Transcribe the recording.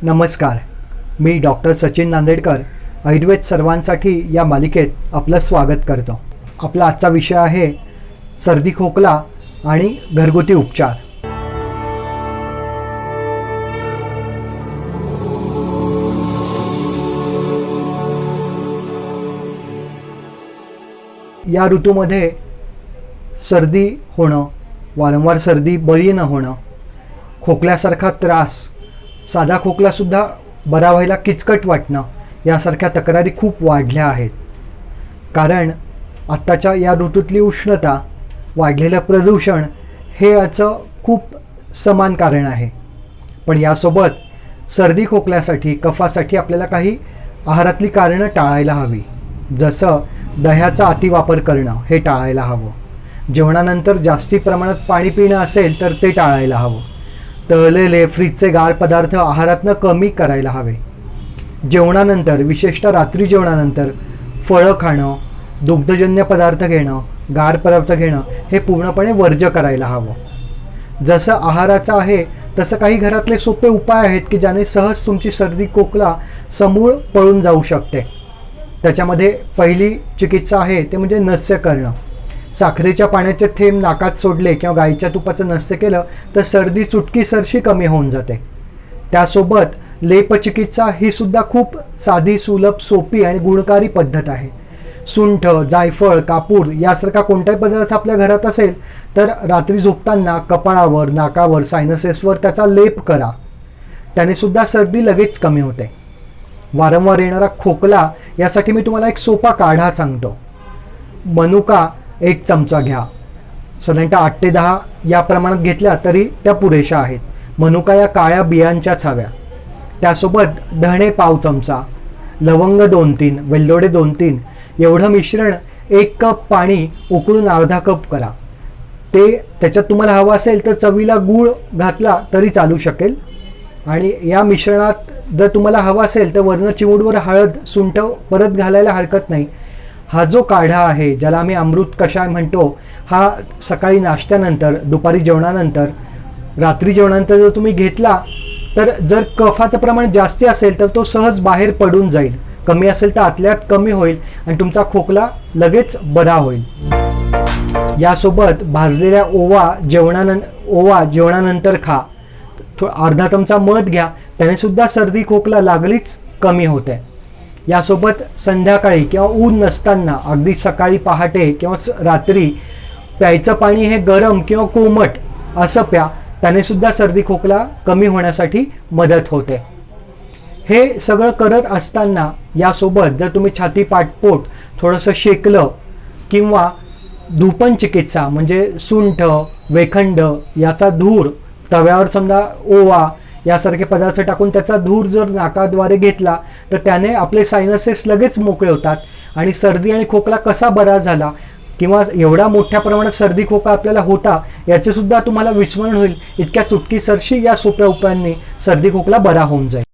नमस्कार, मी डॉक्टर सचिन नांदेडकर आयुर्वेद सर्वांसाठी या मालिकेत आपलं स्वागत करतो। आपला आजचा विषय आहे सर्दी खोकला आणि घरगुती उपचार। या ऋतूमध्ये सर्दी होणं, वारंवार सर्दी बरी न होणं, खोकल्यासारखा त्रास, साधा खोकलासुद्धा बरा व्हायला किचकट वाटणं यासारख्या तक्रारी खूप वाढल्या आहेत। कारण आत्ताच्या या ऋतूतली उष्णता, वाढलेलं प्रदूषण हे याचं खूप समान कारण आहे। पण यासोबत सर्दी खोकल्यासाठी, कफासाठी आपल्याला काही आहारातली कारणं टाळायला हवी। जसं दह्याचा अतिवापर करणं हे टाळायला हवं, जेवणानंतर जास्ती प्रमाणात पाणी पिणं असेल तर ते टाळायला हवं, तळलेले फ्रीजचे गार पदार्थ आहारातनं कमी करायला हवे, जेवणानंतर विशेषतः रात्री जेवणानंतर फळं खाणं, दुग्धजन्य पदार्थ घेणं, गार पदार्थ घेणं हे पूर्णपणे वर्ज्य करायला हवं। जसं आहाराचं आहे तसं काही घरातले सोपे उपाय आहेत की ज्याने सहज तुमची सर्दी खोकला समूळ पळून जाऊ शकते। त्याच्यामध्ये पहिली चिकित्सा आहे ते म्हणजे नस्य करणं। साखरेच्या पाण्याचे थेंब नाकात सोडले किंवा गाईच्या तुपाचं नस्य केलं तर सर्दी चुटकीसरशी कमी होऊन जाते। त्यासोबत लेपचिकित्सा ही सुद्धा खूप साधी, सुलभ, सोपी आणि गुणकारी पद्धत आहे। सुंठ, जायफळ, कापूर यासारखा कोणताही पदार्थ आपल्या घरात असेल तर रात्री झोपताना कपाळावर, नाकावर, सायनसेसवर त्याचा लेप करा, त्याने सुद्धा सर्दी लगेच कमी होते। वारंवार येणारा खोकला यासाठी मी तुम्हाला एक सोपा काढा सांगतो। मनुका 1 चमचा घ्या, साधारणतः 8 ते 10 या प्रमाणात घेतल्या तरी त्या पुरेशा आहेत। मनुका या काळ्या बियांच्याच हव्या। त्यासोबत धणे पाव चमचा, लवंग 2-3, वेलदोडे 2-3 एवढं मिश्रण 1 कप पाणी उकळून अर्धा कप करा। त्याच्यात तुम्हाला हवं असेल तर चवीला गूळ घातला तरी चालू शकेल। आणि या मिश्रणात जर तुम्हाला हवं असेल तर वरनं चिमूटभर हळद, सुंठ परत घालायला हरकत नाही। हा जो काढा आहे ज्याला आम्ही अमृत कषाय म्हणतो, हा सकाळी नाश्त्यानंतर, दुपारी जेवणानंतर, रात्री जेवणानंतर जर तुम्ही घेतला तर जर कफाचं प्रमाण जास्ती असेल तर तो सहज बाहेर पडून जाईल, कमी असेल तर आतल्यात कमी होईल आणि तुमचा खोकला लगेच बरा होईल। यासोबत भाजलेल्या ओवा जेवणानंतर खा, अर्धा चमचा मध घ्या, त्याने सुद्धा सर्दी खोकला लागलीच कमी होते। यासोबत संध्याकाळी किंवा ऊन नसताना, अगदी सकाळी पहाटे किंवा रात्री प्यायचं पाणी हे गरम किंवा कोमट असं प्या, त्याने सुद्धा सर्दी खोकला कमी होण्यासाठी मदत होते। हे सगळं करत असताना यासोबत जर तुम्ही छाती, पाठपोट थोडंसं शेकलं किंवा धूपन चिकित्सा म्हणजे सुंठ, वेखंड याचा धूर तव्यावर समजा ओवा यासारखे पदार्थ टाकून त्याचा धूर जर नाकाद्वारे घेतला तर त्याने आपले सायनसेस लगेच मोकळे होतात आणि सर्दी आणि खोकला कसा बरा झाला किंवा एवढा मोठ्या प्रमाणात सर्दी खोकला आपल्याला होता याचे सुद्धा तुम्हाला विस्मरण होईल। इतक्या चुटकीसरशी या सोप्या उपायांनी सर्दी खोकला बरा होऊन जाईल।